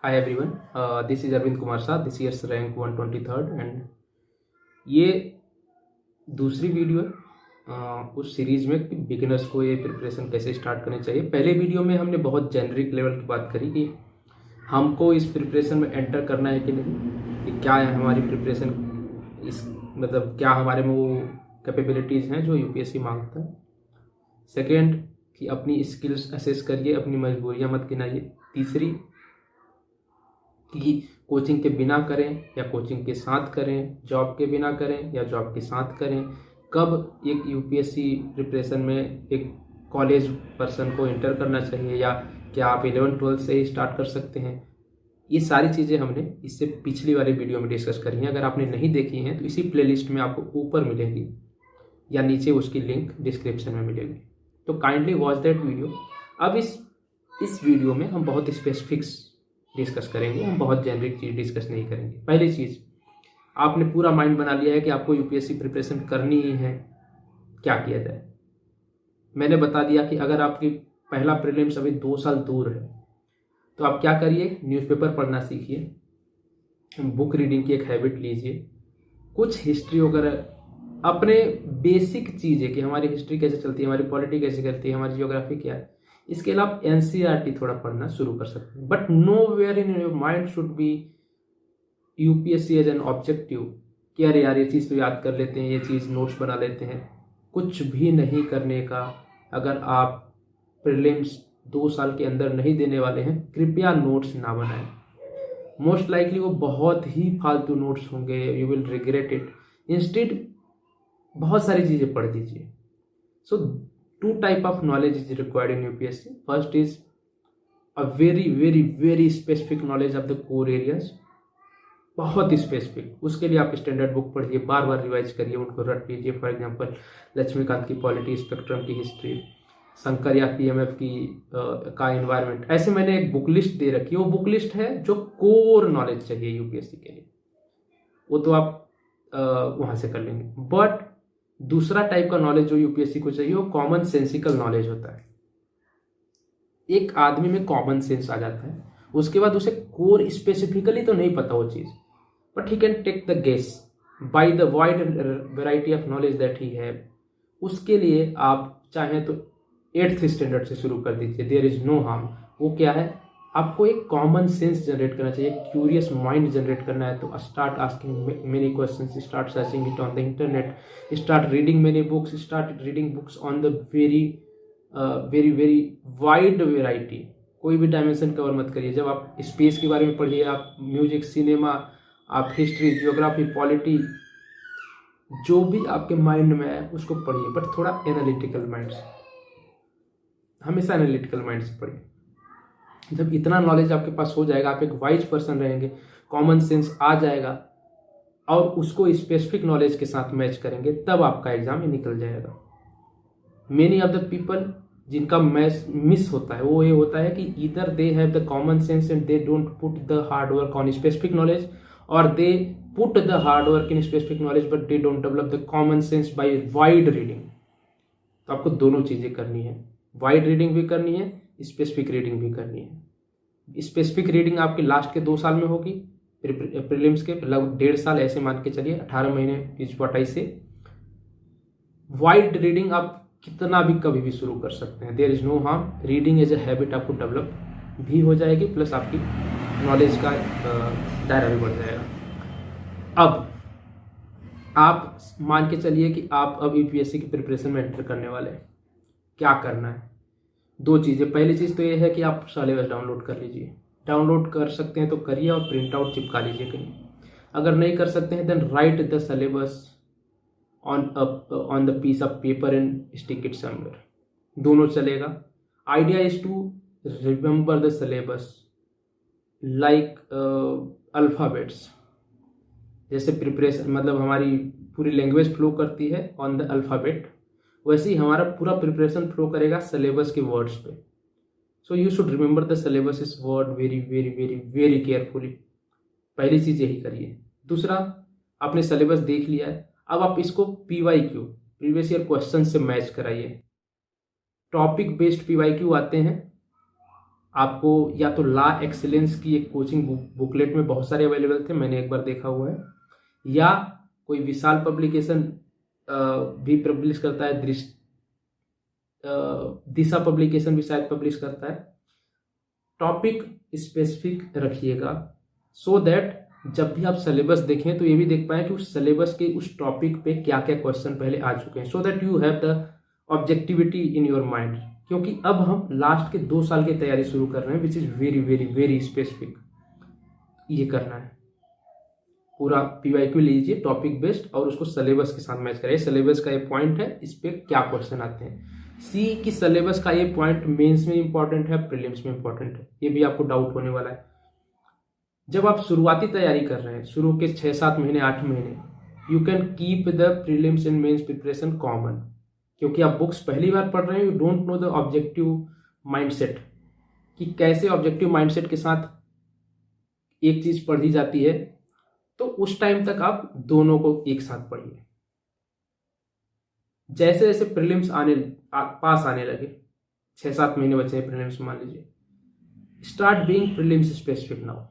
Hi everyone, this is Arvind Kumar Shah, this year's rank 123 and ये दूसरी video है उस सीरीज में कि बिगिनर्स को ये प्रिपरेशन कैसे स्टार्ट करनी चाहिए। पहले वीडियो में हमने बहुत जेनरिक लेवल की बात करी कि हमको इस प्रिपरेशन में एंटर करना है कि नहीं, कि क्या है हमारी प्रिपरेशन, इस मतलब क्या हमारे में वो कैपेबिलिटीज़ हैं जो यूपीएससी मांगता है। सेकेंड, कि अपनी स्किल्स असेस करिए, अपनी मजबूरियां मत गिनाइए। तीसरी, कि कोचिंग के बिना करें या कोचिंग के साथ करें, जॉब के बिना करें या जॉब के साथ करें, कब एक यूपीएससी प्रिपरेशन में एक कॉलेज पर्सन को इंटर करना चाहिए या क्या आप 11-12 से ही स्टार्ट कर सकते हैं। ये सारी चीज़ें हमने इससे पिछली वाली वीडियो में डिस्कस करी हैं। अगर आपने नहीं देखी हैं तो इसी प्लेलिस्ट में आपको ऊपर मिलेंगी या नीचे उसकी लिंक डिस्क्रिप्शन में मिलेगी, तो काइंडली वॉच दैट वीडियो। अब इस वीडियो में हम बहुत स्पेसिफिक्स डिस्कस करेंगे, हम बहुत जेनरिक चीज़ डिस्कस नहीं करेंगे। पहली चीज़, आपने पूरा माइंड बना लिया है कि आपको यूपीएससी प्रिपरेशन करनी ही है, क्या किया जाए। मैंने बता दिया कि अगर आपकी पहला प्रीलिम्स अभी 2 साल दूर है तो आप क्या करिए, न्यूज़पेपर पढ़ना सीखिए, बुक रीडिंग की एक हैबिट लीजिए, कुछ हिस्ट्री वगैरह, अपने बेसिक चीज़ें कि हमारी हिस्ट्री कैसे चलती है, हमारी पॉलिटी कैसे चलती है, हमारी जियोग्राफी क्या है। इसके अलावा एनसीईआरटी थोड़ा पढ़ना शुरू कर सकते हैं, but nowhere in your mind should be UPSC as an objective कि अरे यार ये चीज़ तो याद कर लेते हैं, ये चीज़ नोट्स बना लेते हैं। कुछ भी नहीं करने का। अगर आप प्रीलिम्स 2 साल के अंदर नहीं देने वाले हैं, कृपया नोट्स ना बनाएं। मोस्ट लाइकली वो बहुत ही फालतू नोट्स होंगे, you will regret it. Instead बहुत सारी चीज़ें पढ़ दीजिए। सो 2 type of knowledge is required in UPSC. First is a very very very specific knowledge of the core areas, बहुत स्पेसिफिक। उसके लिए आप स्टैंडर्ड बुक पढ़िए, बार बार रिवाइज करिए, उनको रट लीजिए। फॉर एग्जांपल लक्ष्मीकांत की पॉलिटी, स्पेक्ट्रम की हिस्ट्री, शंकर या पीएमएफ की का एनवायरनमेंट। ऐसे मैंने एक बुक लिस्ट दे रखी है, वो बुक लिस्ट है जो कोर नॉलेज चाहिए यूपीएससी के लिए, वो तो आप वहां से कर लेंगे। बट दूसरा टाइप का नॉलेज जो यूपीएससी को चाहिए वो कॉमन सेंसिकल नॉलेज होता है। एक आदमी में कॉमन सेंस आ जाता है, उसके बाद उसे कोर स्पेसिफिकली तो नहीं पता वो चीज़, but he can take the guess by the wide variety of knowledge that he have. उसके लिए आप चाहें तो 8th स्टैंडर्ड से शुरू कर दीजिए, देयर इज नो हार्म। वो क्या है, आपको एक कॉमन सेंस जनरेट करना चाहिए, क्यूरियस माइंड जनरेट करना है, तो start asking many questions, start searching it on the internet, start reading many books, start reading books on the very very very wide variety. कोई भी डायमेंशन कवर मत करिए। जब आप स्पेस के बारे में पढ़िए, आप म्यूजिक, सिनेमा, आप हिस्ट्री, जियोग्राफी, पॉलिटी, जो भी आपके माइंड में है उसको पढ़िए, बट थोड़ा एनालिटिकल माइंड से, हमेशा एनालिटिकल माइंड से पढ़िए। जब इतना नॉलेज आपके पास हो जाएगा, आप एक वाइज पर्सन रहेंगे, कॉमन सेंस आ जाएगा और उसको स्पेसिफिक नॉलेज के साथ मैच करेंगे, तब आपका एग्जाम निकल जाएगा। मेनी ऑफ द पीपल जिनका मैच मिस होता है वो ये होता है कि इधर they have the common sense and they don't put the hard work on specific knowledge, और they put the hard work in specific knowledge but they don't develop the common sense by wide reading. तो आपको दोनों चीजें करनी है, wide reading भी करनी है, स्पेसिफिक रीडिंग भी करनी है। स्पेसिफिक रीडिंग आपके लास्ट के 2 साल में होगी, प्रीलिम्स के लगभग 1.5 साल, ऐसे मान के चलिए 18 महीने इस 28 से। वाइड रीडिंग आप कितना भी कभी भी शुरू कर सकते हैं, there is no harm. Reading as a habit आपको डेवलप भी हो जाएगी, प्लस आपकी नॉलेज का दायरा भी बढ़ जाएगा। अब आप मान के चलिए कि आप अब यूपीएससी की प्रिपरेशन में एंटर करने वाले हैं। क्या करना है, 2 चीज़ें। पहली चीज़ तो ये है कि आप सिलेबस डाउनलोड कर लीजिए, डाउनलोड कर सकते हैं तो करिए और प्रिंट आउट चिपका लीजिए कहीं। अगर नहीं कर सकते हैं then write the syllabus on the piece of paper and stick it somewhere, दोनों चलेगा। Idea is to remember the syllabus like alphabets. जैसे प्रिपरेशन मतलब हमारी पूरी लैंग्वेज फ्लो करती है ऑन द अल्फ़ाबेट, वैसे ही हमारा पूरा प्रिपरेशन फ्लो करेगा सिलेबस के वर्ड्स पे। So you should remember the syllabus is word very very very very carefully. पहली चीज़ यही करिए। दूसरा, आपने सिलेबस देख लिया है, अब आप इसको PYQ, प्रीवियस ईयर क्वेश्चन से मैच कराइए। टॉपिक बेस्ड PYQ आते हैं, आपको या तो लॉ एक्सीलेंस की एक कोचिंग बुकलेट में बहुत सारे अवेलेबल थे, मैंने एक बार देखा हुआ है, या कोई विशाल पब्लिकेशन भी पब्लिश करता है, दिशा पब्लिकेशन भी शायद पब्लिश करता है। टॉपिक स्पेसिफिक रखिएगा सो दैट जब भी आप सिलेबस देखें तो ये भी देख पाएं कि उस सिलेबस के उस टॉपिक पे क्या क्या क्वेश्चन पहले आ चुके हैं, सो that you have the objectivity in your mind. क्योंकि अब हम लास्ट के 2 साल की तैयारी शुरू कर रहे हैं which is very very very specific. ये करना है, पूरा PYQ लीजिए टॉपिक बेस्ड और उसको सिलेबस के साथ मैच करिए। सिलेबस का ये पॉइंट है, इस पे क्या क्वेश्चन आते हैं। सी की सिलेबस का ये पॉइंट मेंस में इंपॉर्टेंट है, प्रीलिम्स में इंपॉर्टेंट है, ये भी आपको डाउट होने वाला है। जब आप शुरुआती तैयारी कर रहे हैं, शुरू के 6-7 महीने 8 महीने, you can keep the prelims and mains preparation common, क्योंकि आप बुक्स पहली बार पढ़ रहे हैं, you don't know the objective mindset कि कैसे ऑब्जेक्टिव माइंडसेट के साथ एक चीज पढ़ी जाती है। तो उस टाइम तक आप दोनों को एक साथ पढ़िए। जैसे जैसे प्रीलिम्स पास आने लगे, 6-7 महीने बचे हैं प्रीलिम्स मान लीजिए, start being prelims specific now.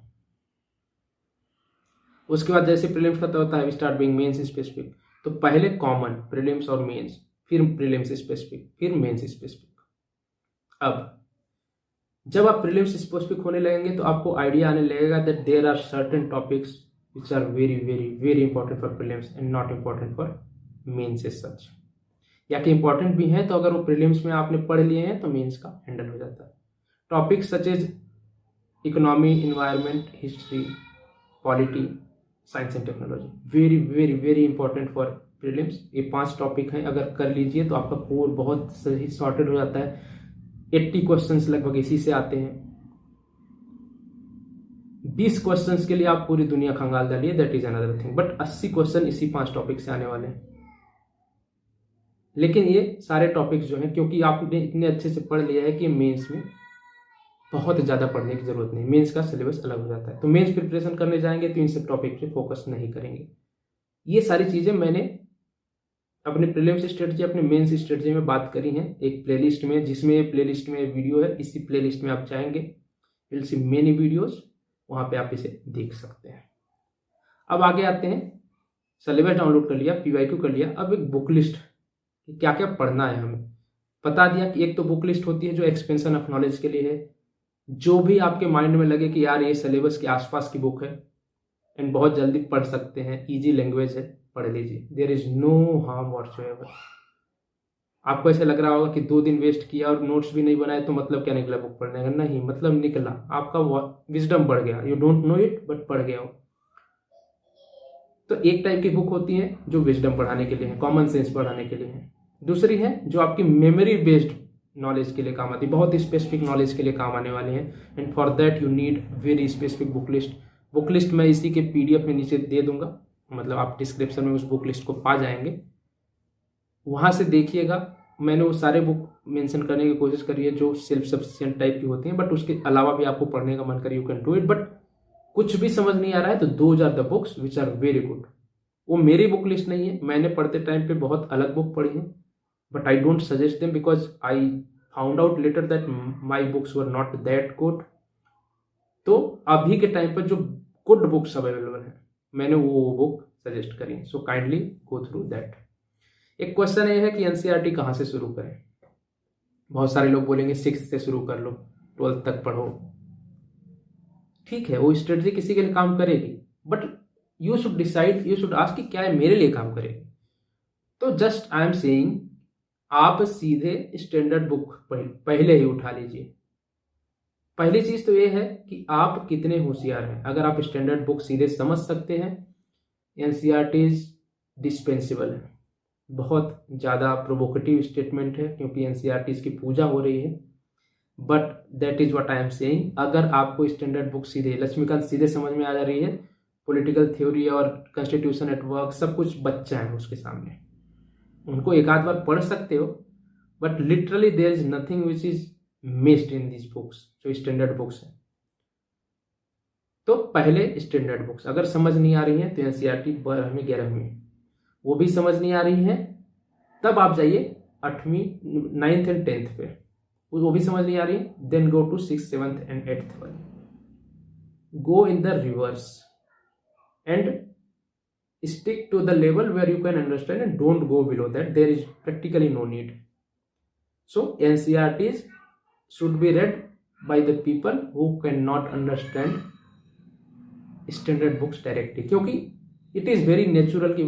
उसके बाद जैसे प्रीलिम्स खत्म होता है, स्टार्ट बीइंग मेंस स्पेसिफिक। तो पहले कॉमन प्रीलिम्स और मेंस, फिर प्रीलिम्स स्पेसिफिक, फिर मेंस स्पेसिफिक। अब जब आप प्रीलिम्स स्पेसिफिक होने लगेंगे तो आपको आइडिया आने लगेगा that there are certain topics which are very very very important for prelims and not important for mains as such, या कि इंपॉर्टेंट भी हैं तो अगर वो प्रीलिम्स में आपने पढ़ लिए हैं तो मेंस का हैंडल हो जाता है। Topics such as economy, environment, history, polity, science and technology, very very very important for prelims. ये 5 टॉपिक हैं, अगर कर लीजिए तो आपका कोर बहुत सही सॉर्टेड हो जाता है। 80 क्वेश्चंस लगभग इसी से आते हैं। 20 क्वेश्चंस के लिए आप पूरी दुनिया खंगाल डालिए, that is another thing, but 80 question इसी 5 टॉपिक से आने वाले हैं। लेकिन ये सारे टॉपिक्स जो हैं, क्योंकि आपने इतने अच्छे से पढ़ लिया है कि मेंस में बहुत ज़्यादा पढ़ने की जरूरत नहीं, मेंस का सिलेबस अलग हो जाता है। तो मेंस प्रिपरेशन करने जाएंगे तो इन सब टॉपिक पे फोकस नहीं करेंगे। ये सारी चीज़ें मैंने अपने प्रीलिम्स स्ट्रेटजी, अपने मेंस स्ट्रेटजी में बात करी हैं एक प्लेलिस्ट में, जिसमें प्लेलिस्ट में वीडियो है। इसी प्लेलिस्ट में आप चाहेंगे विल सी मेनी वीडियोस, वहाँ पे आप इसे देख सकते हैं। अब आगे आते हैं, सिलेबस डाउनलोड कर लिया, PYQ कर लिया, अब एक बुक लिस्ट क्या क्या पढ़ना है हमें बता दिया कि एक तो बुक लिस्ट होती है जो एक्सपेंशन ऑफ नॉलेज के लिए है, जो भी आपके माइंड में लगे कि यार ये सिलेबस के आसपास की बुक है एंड बहुत जल्दी पढ़ सकते हैं, इजी लैंग्वेज है, पढ़ लीजिए, there is no harm whatsoever. आपको ऐसे लग रहा होगा कि 2 दिन वेस्ट किया और नोट्स भी नहीं बनाए तो मतलब क्या निकला बुक पढ़ने का? नहीं, मतलब निकला, आपका विजडम बढ़ गया, you don't no it but पढ़ गया हो। तो एक टाइप की बुक होती है जो विजडम बढ़ाने के लिए है, कॉमन सेंस बढ़ाने के लिए है। दूसरी है जो आपकी मेमोरी बेस्ड नॉलेज के लिए काम आती है, बहुत स्पेसिफिक नॉलेज के लिए काम आने वाली है, and for that you need very specific book list. Book list मैं इसी के PDF में नीचे दे दूंगा, मतलब आप डिस्क्रिप्शन में उस बुक लिस्ट को पा जाएंगे, वहां से देखिएगा। मैंने वो सारे बुक मेंशन करने की कोशिश करी है जो सेल्फ सफिशिएंट टाइप की होती हैं, बट उसके अलावा भी आपको पढ़ने का मन करे you can do it. But कुछ भी समझ नहीं आ रहा है तो those are the books which are very good. वो मेरी बुक लिस्ट नहीं है, मैंने पढ़ते टाइम पे बहुत अलग बुक पढ़ी है, but I don't suggest them because I found out later that my books were not that good. तो अभी के टाइम पर जो गुड बुक्स अवेलेबल है मैंने वो बुक सजेस्ट करी है, so kindly go through that. एक क्वेश्चन ये है कि NCERT कहाँ से शुरू करें। बहुत सारे लोग बोलेंगे 6th से शुरू कर लो, 12th तक पढ़ो, ठीक है, वो स्ट्रेटजी किसी के लिए काम करेगी, but you should decide, you should ask कि क्या है मेरे लिए काम करेगी। तो जस्ट आई एम सेइंग, आप सीधे स्टैंडर्ड बुक पहले ही उठा लीजिए। पहली चीज तो ये है कि आप कितने होशियार हैं। अगर आप स्टैंडर्ड बुक सीधे समझ सकते हैं, NCERT डिस्पेंसिबल है। बहुत ज़्यादा प्रोवोकेटिव स्टेटमेंट है क्योंकि NCERT की पूजा हो रही है, but that is what I am saying. अगर आपको स्टैंडर्ड बुक सीधे लक्ष्मीकांत सीधे समझ में आ जा रही है, पॉलिटिकल थ्योरी और कॉन्स्टिट्यूशन एट वर्क सब कुछ बच्चा है उसके सामने, उनको एक आध बार पढ़ सकते हो, but literally there is nothing which is missed in this books, जो स्टैंडर्ड बुक्स है। तो पहले स्टैंडर्ड बुक्स अगर समझ नहीं आ रही हैं तो NCERT 12वीं 11वीं वो भी समझ नहीं आ रही है, तब आप जाइए 8वीं 9th एंड 10th पे। वो भी समझ नहीं आ रही है, then go to 6th 7th and 8th one. Go in the reverse and stick to the level where you can understand and don't go below that. There is practically no need. So NCERTs should be read by the people who cannot understand standard books directly, क्योंकि it is very natural कि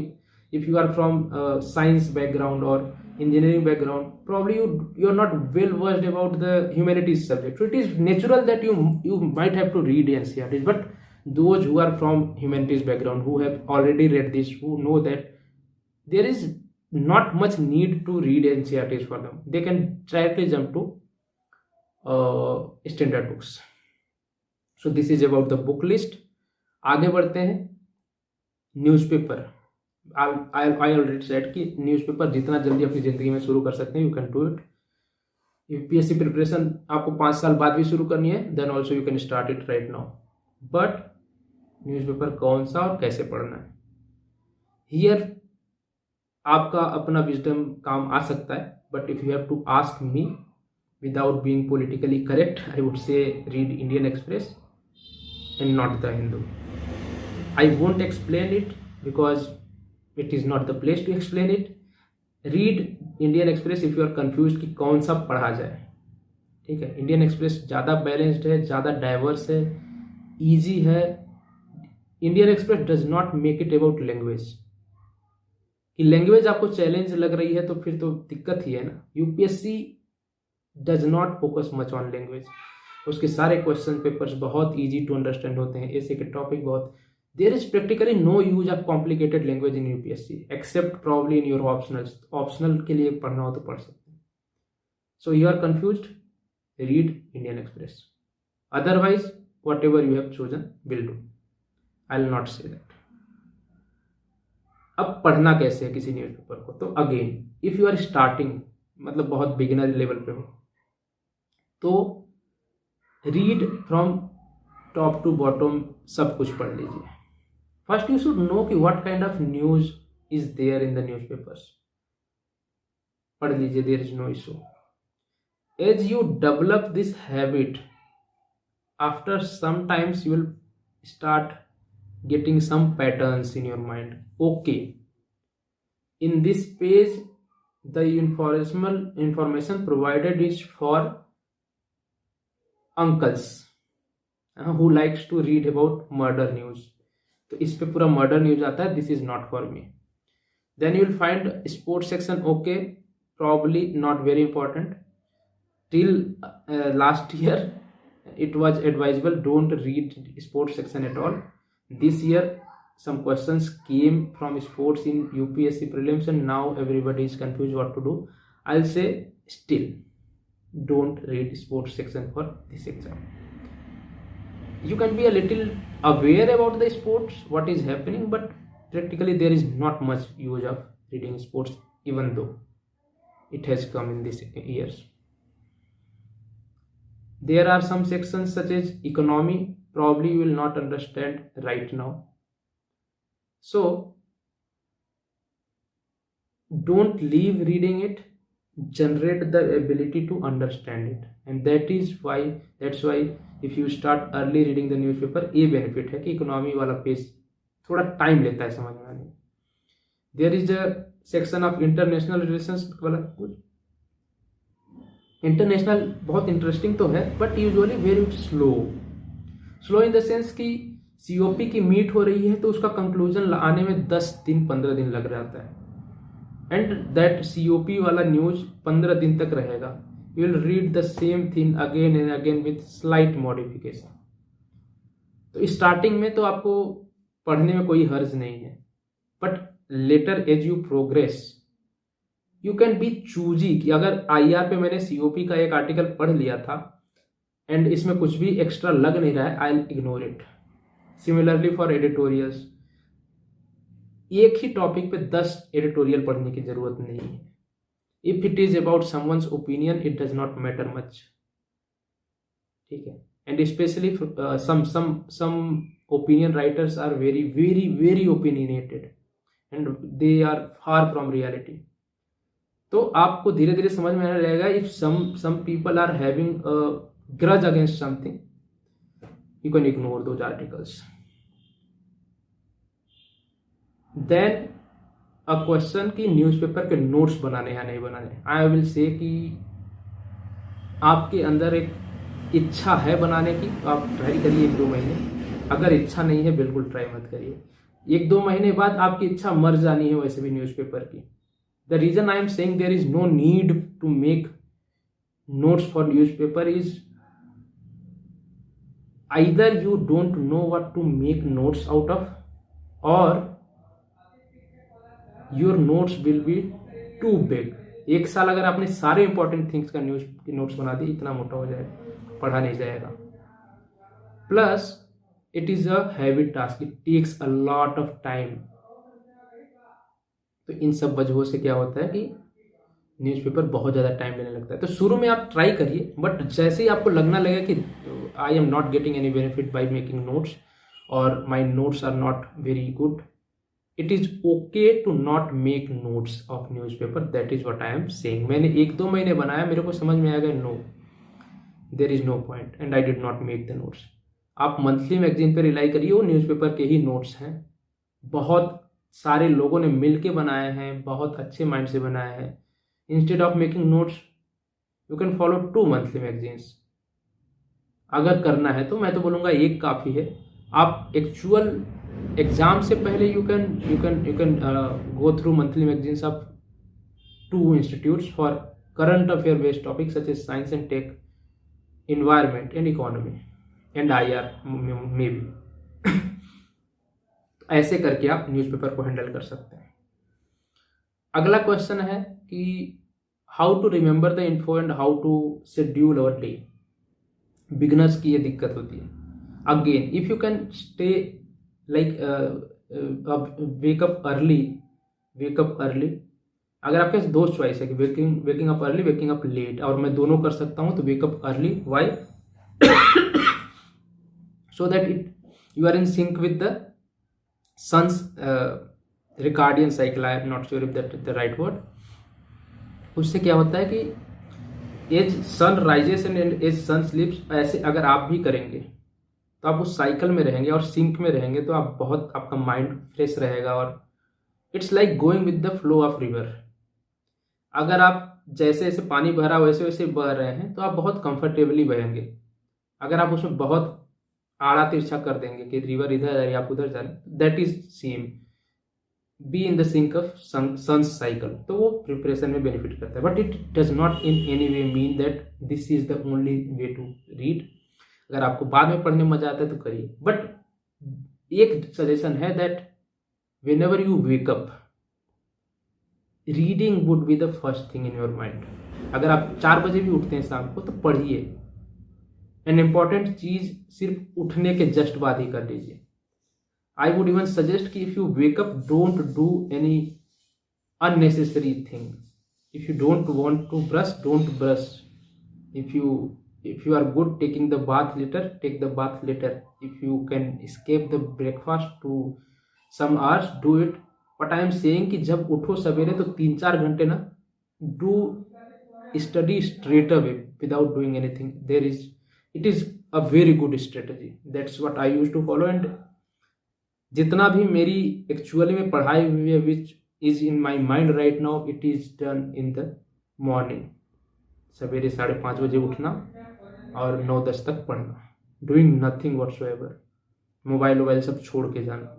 if you are from science background or engineering background, probably you are not well versed about the humanities subject, so it is natural that you might have to read NCERTs. But those who are from humanities background, who have already read this, who know that there is not much need to read NCERTs for them, they can directly jump to standard books. So this is about the book list. आगे बढ़ते हैं. Newspaper, I already said कि newspaper जितना जल्दी अपनी ज़िंदगी में शुरू कर सकते हैं, you can do it. UPSC preparation आपको 5 साल बाद भी शुरू करनी है, then also you can start it right now. But newspaper कौन सा और कैसे पढ़ना है, हियर आपका अपना विजडम काम आ सकता है. But if you have to ask me without being politically correct, I would say read Indian Express and not the Hindu. I won't explain it because it is not the place to explain it. Read Indian Express if you are confused कि कौन सा पढ़ा जाए. ठीक है, Indian express ज़्यादा balanced है, ज़्यादा डाइवर्स है, ईजी है. Indian express does not make it about language, कि लैंग्वेज आपको चैलेंज लग रही है तो फिर तो दिक्कत ही है ना. UPSC does not focus much on language. उसके सारे क्वेश्चन पेपर्स बहुत ईजी टू अंडरस्टैंड होते हैं, ऐसे के टॉपिक बहुत. There is practically no use of complicated language in UPSC except probably in your optional के लिए पढ़ना हो तो पढ़ सकते हैं. So you are confused, read Indian Express. Otherwise whatever you have chosen will do. I will not say that. अब पढ़ना कैसे है किसी न्यूज़पेपर को, तो again if you are starting, मतलब बहुत बिगिनर लेवल पे हो, तो read from top to bottom सब कुछ पढ़ लीजिए. फर्स्ट यू शुड नो कि what kind of news is there in the newspapers. पढ़ लीजिए, there is no issue. As you develop this habit, after some times you will start getting some patterns in your mind. Okay, in this page the information provided is for uncles who likes to read about murder news. तो इस पे पूरा murder news आता है, this is not for me. Then you will find sports section. Okay, probably not very important. Till last year it was advisable, don't read sports section at all. This year some questions came from sports in UPSC prelims and now everybody is confused what to do. I'll say still don't read sports section for this exam. You can be a little aware about the sports, what is happening, but practically there is not much use of reading sports even though it has come in these years. There are some sections such as economy, probably you will not understand right now. So don't leave reading it, generate the ability to understand it. And that's why if you start early reading the newspaper, ये benefit है कि economy वाला page थोड़ा time लेता है समझ में आने. There is a section of international relations वाला कुछ. इंटरनेशनल बहुत इंटरेस्टिंग तो है but usually very slow in the sense कि सीओपी की मीट हो रही है तो उसका कंक्लूजन आने में 10 दिन 15 दिन लग जाता है. एंड दैट सीओपी वाला न्यूज 15 दिन तक रहेगा. You will read the same thing again and again with slight modification. तो स्टार्टिंग में तो आपको पढ़ने में कोई हर्ज नहीं है, but later as you progress you can be choosy कि अगर आईआर पे मैंने सीओपी का एक आर्टिकल पढ़ लिया था एंड इसमें कुछ भी एक्स्ट्रा लग नहीं रहा है, I will ignore it. Similarly for editorials, एक ही टॉपिक पे 10 एडिटोरियल पढ़ने की जरूरत नहीं है. If it is about someone's opinion it does not matter much. ठीक है, and specially some opinion writers are very very very opinionated and they are far from reality. तो आपको धीरे धीरे समझ में आने लगेगा if some people are having grudge against something, you can ignore those articles. Then a question कि newspaper के नोट्स बनाने या नहीं बनाने, आई विल से कि आपके अंदर एक इच्छा है बनाने की तो आप ट्राई करिए 1-2 महीने, अगर इच्छा नहीं है बिल्कुल ट्राई मत करिए। 1-2 महीने बाद आपकी इच्छा मर जानी है वैसे भी न्यूज़पेपर की। The reason I am saying there is no need to make notes for newspaper is either you don't know what to make notes out of, or your notes will be too big. 1 साल अगर आपने सारे important things का news की notes बना दी, इतना मोटा हो जाएगा, पढ़ा नहीं जाएगा। Plus it is a heavy task, it takes a lot of time. तो इन सब वजहों से क्या होता है कि न्यूज़पेपर बहुत ज़्यादा टाइम लेने लगता है। तो शुरू में आप ट्राई करिए, बट जैसे ही आपको लगना लगेगा कि I am not getting any benefit by making notes और my notes are not very good, it is okay to not make notes of newspaper, that is what I am saying. मैंने 1-2 महीने बनाया, मेरे को समझ में आ गया no there is no point and I did not make the notes. आप मंथली मैगजीन पर रिलाई करिए, वो न्यूज़पेपर के ही नोट्स हैं, बहुत सारे लोगों ने मिल के बनाए हैं, बहुत अच्छे माइंड से बनाए हैं। Instead of making notes, you can follow 2 monthly magazines. अगर करना है तो मैं तो बोलूँगा 1 काफ़ी है। आप एक्चुअल एग्जाम से पहले you can go through monthly magazines of 2 institutes for current affair based topics such as science and tech, environment and economy and IR maybe। ऐसे करके आप न्यूज़पेपर को हैंडल कर सकते हैं। अगला क्वेश्चन है कि how to remember the info and how to schedule our day. Beginners की ये दिक्कत होती है। Again if you can stay like wake up early, अगर आपके पास 2 चॉइस है कि waking up early, waking up late, और मैं दोनों कर सकता हूं, तो wake up early, why so that you are in sync with the sun's circadian cycle, I am not sure if that is the right word. उससे क्या होता है कि as sun rises and as sun sleeps, ऐसे अगर आप भी करेंगे तो आप उस साइकिल में रहेंगे और सिंक में रहेंगे, तो आप बहुत, आपका माइंड फ्रेश रहेगा और it's like going with the flow of river. अगर आप जैसे जैसे पानी बह रहा वैसे वैसे बह रहे हैं तो आप बहुत कंफर्टेबली बहेंगे। अगर आप उसमें बहुत आड़ा तिरछा कर देंगे कि रिवर इधर जा रही है आप उधर जा रहे हैं, that is same be in the sync of sun's cycle, तो वो प्रिपरेशन में बेनिफिट करता है। But it does not in any way mean that this is the only way to read. अगर आपको बाद में पढ़ने में मजा आता है तो करिए, बट एक सजेशन है that when ever you wake up, reading would be the first thing in your mind. अगर आप 4 बजे भी उठते हैं शाम को तो पढ़िए। एन इम्पॉर्टेंट चीज सिर्फ उठने के जस्ट बाद ही कर लीजिए। I would even suggest कि if you wake up, don't do any unnecessary thing. If you don't want to brush, don't brush. If you are good taking the bath later, take the bath later. If you can escape the breakfast to some hours, do it. But I am saying कि जब उठो सवेरे तो 3-4 घंटे ना do study straight away without doing anything. It is a very good strategy. That's what I used to follow, and जितना भी मेरी एक्चुअली में पढ़ाई हुई है which is in my mind right now, it is done in the morning. सवेरे 5:30 बजे उठना और 9-10 तक पढ़ना, डूइंग नथिंग व्हाटसोएवर, मोबाइल सब छोड़ के जाना।